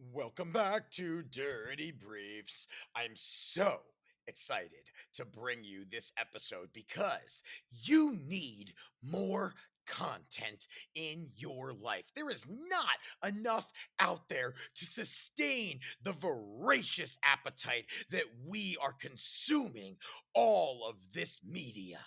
Welcome back to Dirty Briefs. I'm so excited to bring you this episode because you need more content in your life. There is not enough out there to sustain the voracious appetite that we are consuming all of this media.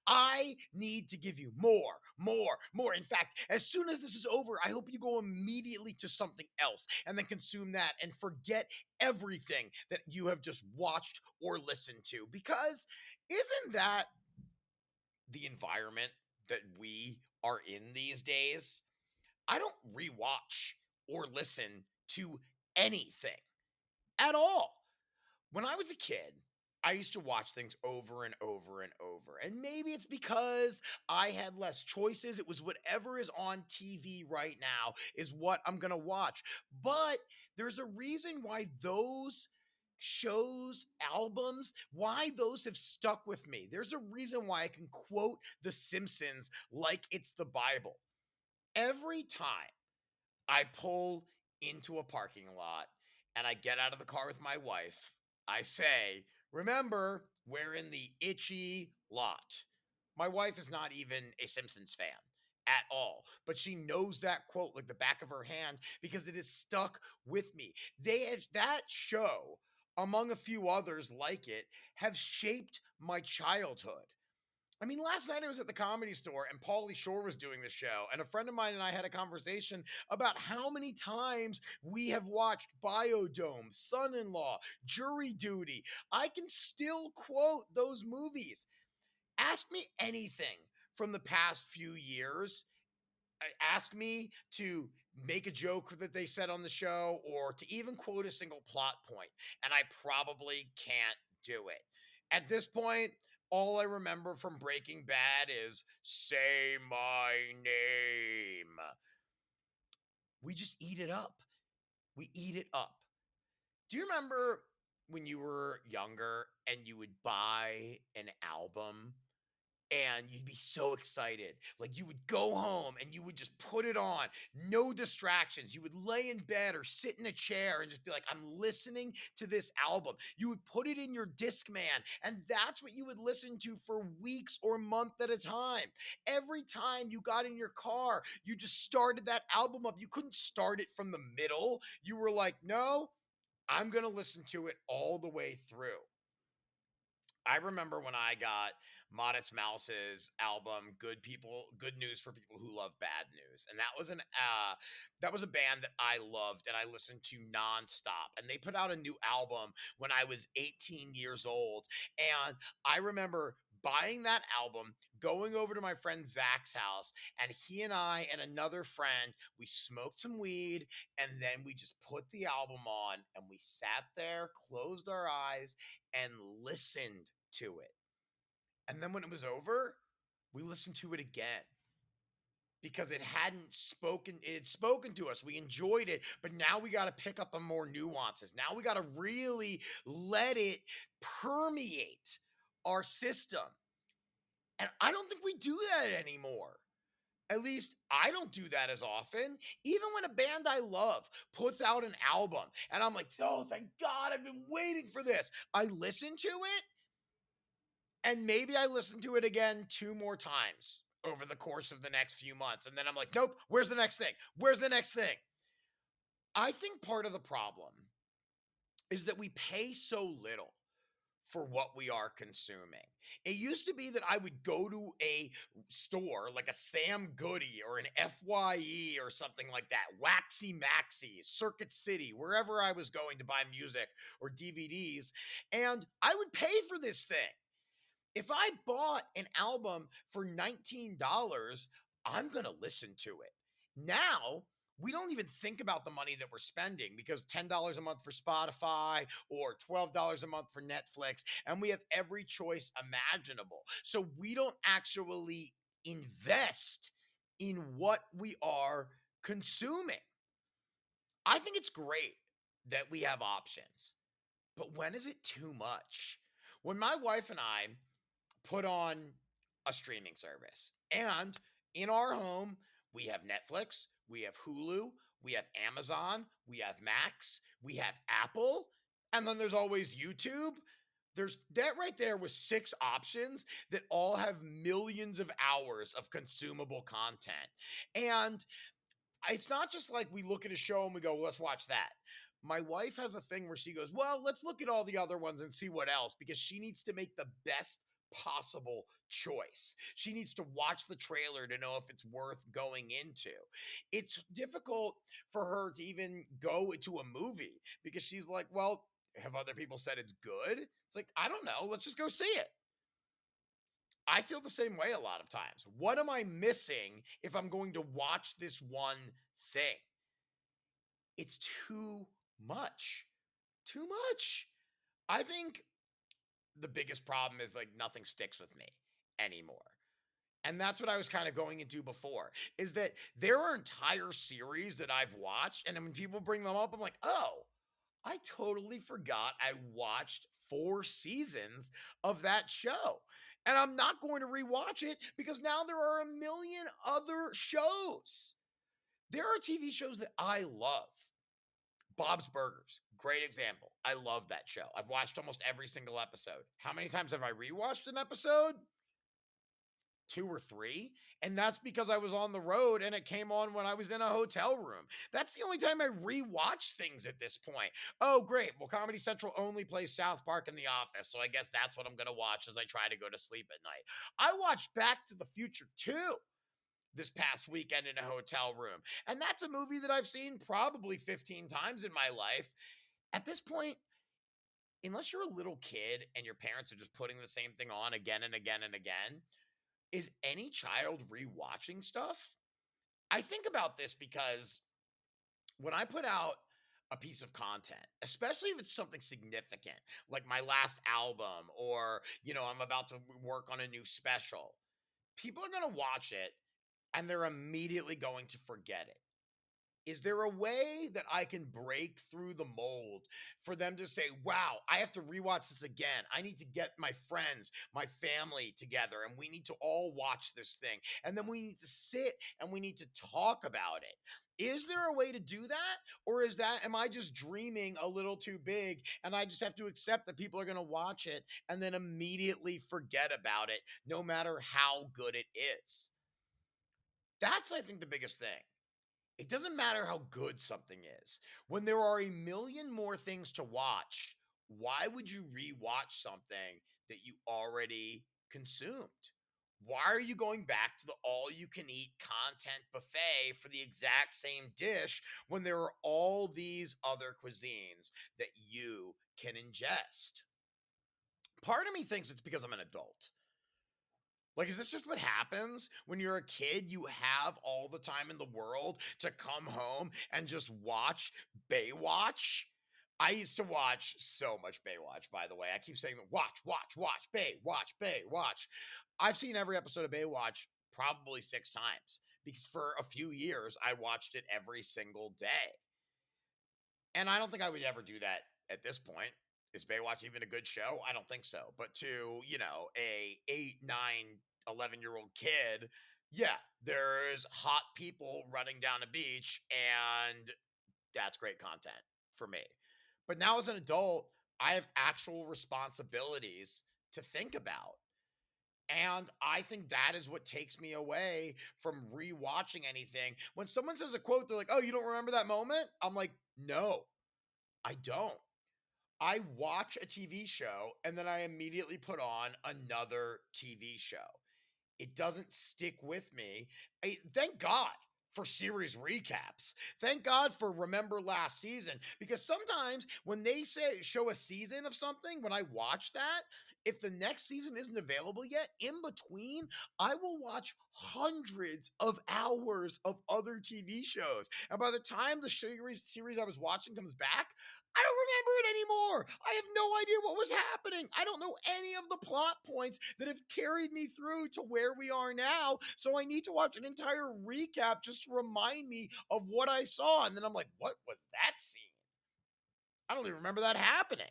I need to give you more, more, more. In fact, as soon as this is over, I hope you go immediately to something else and then consume that and forget everything that you have just watched or listened to. Because isn't that the environment that we are in these days? I don't rewatch or listen to anything at all. When I was a kid, I used to watch things over and over and over. And maybe it's because I had less choices. It was whatever is on TV right now is what I'm going to watch. But there's a reason why those shows, albums, why those have stuck with me. There's a reason why I can quote The Simpsons like it's the Bible. Every time I pull into a parking lot and I get out of the car with my wife. I say, remember, we're in the itchy lot. My wife is not even a Simpsons fan at all, but she knows that quote like the back of her hand because it is stuck with me. They have that show, among a few others like it, have shaped my childhood. I mean, last night I was at the Comedy Store and Pauly Shore was doing the show, and a friend of mine and I had a conversation about how many times we have watched Biodome, Son-in-Law, Jury Duty. I can still quote those movies. Ask me anything from the past few years. Ask me to make a joke that they said on the show or to even quote a single plot point, and I probably can't do it. At this point, all I remember from Breaking Bad is say my name. We just eat it up. We eat it up. Do you remember when you were younger and you would buy an album and you'd be so excited? Like you would go home and you would just put it on, no distractions. You would lay in bed or sit in a chair and just be like, I'm listening to this album. You would put it in your Discman, and that's what you would listen to for weeks or months at a time. Every time you got in your car, you just started that album up. You couldn't start it from the middle. You were like, no, I'm going to listen to it all the way through. I remember when I got Modest Mouse's album Good News for People Who Love Bad News. And that was a band that I loved and I listened to nonstop. And they put out a new album when I was 18 years old. And I remember buying that album, going over to my friend Zach's house, and he and I and another friend, we smoked some weed, and then we just put the album on and we sat there, closed our eyes, and listened to it. And then when it was over, we listened to it again because it had spoken to us. We enjoyed it, but now we got to pick up on more nuances. Now we got to really let it permeate our system. And I don't think we do that anymore. At least I don't do that as often. Even when a band I love puts out an album and I'm like, oh, thank God, I've been waiting for this. I listen to it and maybe I listen to it again two more times over the course of the next few months. And then I'm like, nope, where's the next thing? Where's the next thing? I think part of the problem is that we pay so little for what we are consuming. It used to be that I would go to a store like a Sam Goody or an FYE or something like that, Waxy Maxi, Circuit City, wherever I was going to buy music or DVDs, and I would pay for this thing. If I bought an album for $19, I'm going to listen to it. Now, we don't even think about the money that we're spending because $10 a month for Spotify or $12 a month for Netflix, and we have every choice imaginable. So we don't actually invest in what we are consuming. I think it's great that we have options, but when is it too much? When my wife and I put on a streaming service. And in our home, we have Netflix, we have Hulu, we have Amazon, we have Max, we have Apple, and then there's always YouTube. There's that right there with 6 options that all have millions of hours of consumable content. And it's not just like we look at a show and we go, let's watch that. My wife has a thing where she goes, well, let's look at all the other ones and see what else, because she needs to make the best possible choice. She needs to watch the trailer to know if it's worth going into. It's difficult for her to even go to a movie because she's like, well, have other people said it's good? It's like, I don't know. Let's just go see it. I feel the same way a lot of times. What am I missing if I'm going to watch this one thing? It's too much. Too much. I think the biggest problem is like nothing sticks with me anymore. And that's what I was kind of going into before, is that there are entire series that I've watched, and then when people bring them up, I'm like, oh, I totally forgot I watched 4 seasons of that show. And I'm not going to rewatch it because now there are a million other shows. There are TV shows that I love. Bob's Burgers, great example. I love that show. I've watched almost every single episode. How many times have I rewatched an episode? 2 or 3, and that's because I was on the road and it came on when I was in a hotel room. That's the only time I rewatch things at this point. Oh, great. Well, Comedy Central only plays South Park and The Office, so I guess that's what I'm going to watch as I try to go to sleep at night. I watched Back to the Future 2 this past weekend in a hotel room, and that's a movie that I've seen probably 15 times in my life. At this point, unless you're a little kid and your parents are just putting the same thing on again and again and again, is any child rewatching stuff? I think about this because when I put out a piece of content, especially if it's something significant, like my last album, or, I'm about to work on a new special, people are going to watch it and they're immediately going to forget it. Is there a way that I can break through the mold for them to say, wow, I have to rewatch this again? I need to get my friends, my family together, and we need to all watch this thing. And then we need to sit and we need to talk about it. Is there a way to do that? Or am I just dreaming a little too big and I just have to accept that people are going to watch it and then immediately forget about it, no matter how good it is? That's, I think, the biggest thing. It doesn't matter how good something is. When there are a million more things to watch, why would you rewatch something that you already consumed? Why are you going back to the all you can eat content buffet for the exact same dish when there are all these other cuisines that you can ingest? Part of me thinks it's because I'm an adult. Like, is this just what happens when you're a kid? You have all the time in the world to come home and just watch Baywatch. I used to watch so much Baywatch, by the way. I keep saying, watch, Baywatch. I've seen every episode of Baywatch probably 6 times because for a few years, I watched it every single day. And I don't think I would ever do that at this point. Is Baywatch even a good show? I don't think so. But to, a 8, 9, 11-year-old kid, yeah, there's hot people running down a beach and that's great content for me. But now as an adult, I have actual responsibilities to think about. And I think that is what takes me away from rewatching anything. When someone says a quote, they're like, "Oh, you don't remember that moment?" I'm like, "No, I don't." I watch a TV show and then I immediately put on another TV show. It doesn't stick with me. Thank God for series recaps. Thank God for Remember Last Season, because sometimes when they show a season of something, when I watch that, if the next season isn't available yet, in between, I will watch hundreds of hours of other TV shows. And by the time the series I was watching comes back, I don't remember it anymore. I have no idea what was happening. I don't know any of the plot points that have carried me through to where we are now. So I need to watch an entire recap just to remind me of what I saw. And then I'm like, what was that scene? I don't even remember that happening.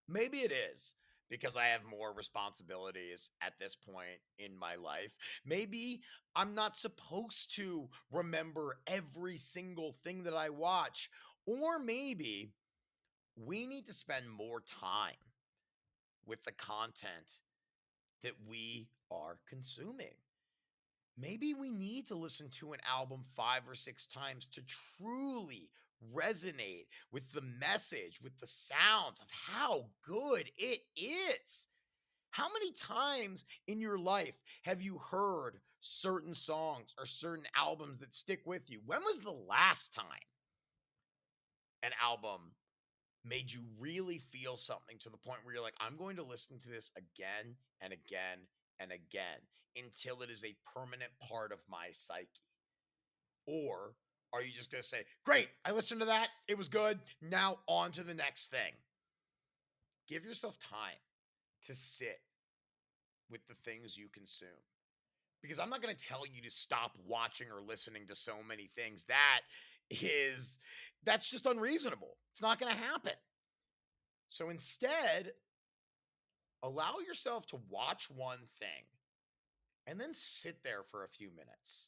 Maybe it is because I have more responsibilities at this point in my life. Maybe I'm not supposed to remember every single thing that I watch, or maybe we need to spend more time with the content that we are consuming. Maybe we need to listen to an album 5 or 6 times to truly resonate with the message, with the sounds of how good it is. How many times in your life have you heard certain songs or certain albums that stick with you? When was the last time an album made you really feel something to the point where you're like, I'm going to listen to this again and again and again until it is a permanent part of my psyche? Or are you just going to say, great, I listened to that. It was good. Now on to the next thing. Give yourself time to sit with the things you consume. Because I'm not going to tell you to stop watching or listening to so many things. That's just unreasonable. It's not going to happen. So instead, allow yourself to watch one thing and then sit there for a few minutes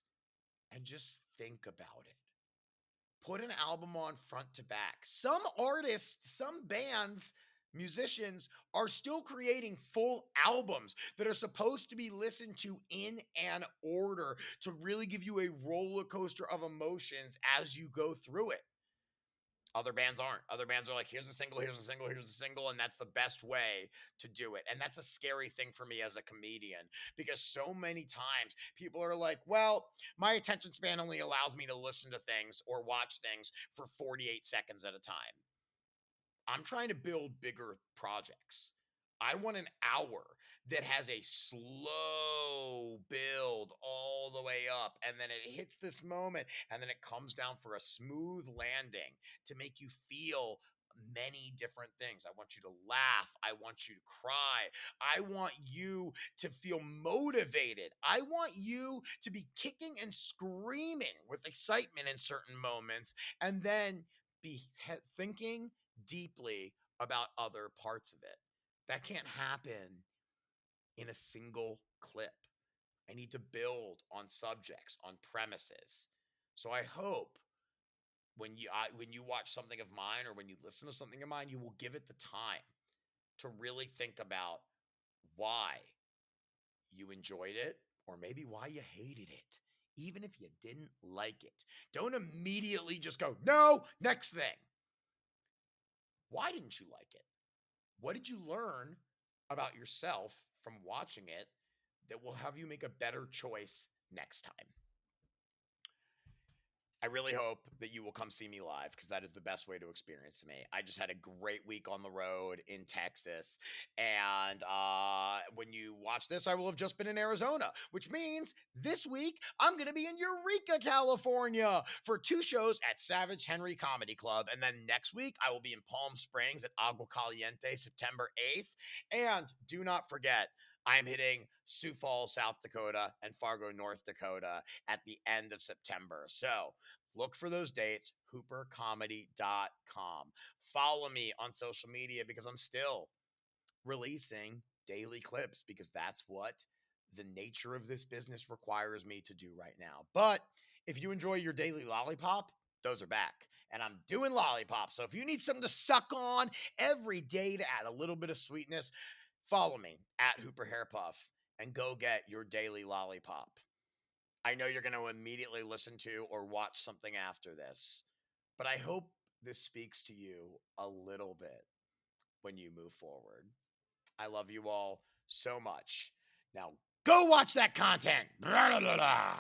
and just think about it. Put an album on front to back. Some artists, some bands, musicians are still creating full albums that are supposed to be listened to in an order to really give you a roller coaster of emotions as you go through it. Other bands aren't. Other bands are like, here's a single, here's a single, here's a single, and that's the best way to do it. And that's a scary thing for me as a comedian because so many times people are like, well, my attention span only allows me to listen to things or watch things for 48 seconds at a time. I'm trying to build bigger projects. I want an hour that has a slow build all the way up, and then it hits this moment, and then it comes down for a smooth landing to make you feel many different things. I want you to laugh. I want you to cry. I want you to feel motivated. I want you to be kicking and screaming with excitement in certain moments, and then be thinking deeply about other parts of it. That can't happen in a single clip. I need to build on subjects, on premises. So I hope when you watch something of mine or when you listen to something of mine, you will give it the time to really think about why you enjoyed it or maybe why you hated it, even if you didn't like it. Don't immediately just go, no, next thing. Why didn't you like it? What did you learn about yourself from watching it that will have you make a better choice next time? I really hope that you will come see me live because that is the best way to experience me. I just had a great week on the road in Texas. And when you watch this, I will have just been in Arizona, which means this week I'm going to be in Eureka, California for 2 shows at Savage Henry Comedy Club. And then next week, I will be in Palm Springs at Agua Caliente, September 8th. And do not forget, I'm hitting Sioux Falls, South Dakota, and Fargo, North Dakota at the end of September. So look for those dates, hoopercomedy.com. Follow me on social media because I'm still releasing daily clips because that's what the nature of this business requires me to do right now. But if you enjoy your daily lollipop, those are back. And I'm doing lollipops. So if you need something to suck on every day to add a little bit of sweetness, follow me at Hooper Hair Puff and go get your daily lollipop. I know you're going to immediately listen to or watch something after this, but I hope this speaks to you a little bit when you move forward. I love you all so much. Now, go watch that content. Blah, blah, blah, blah.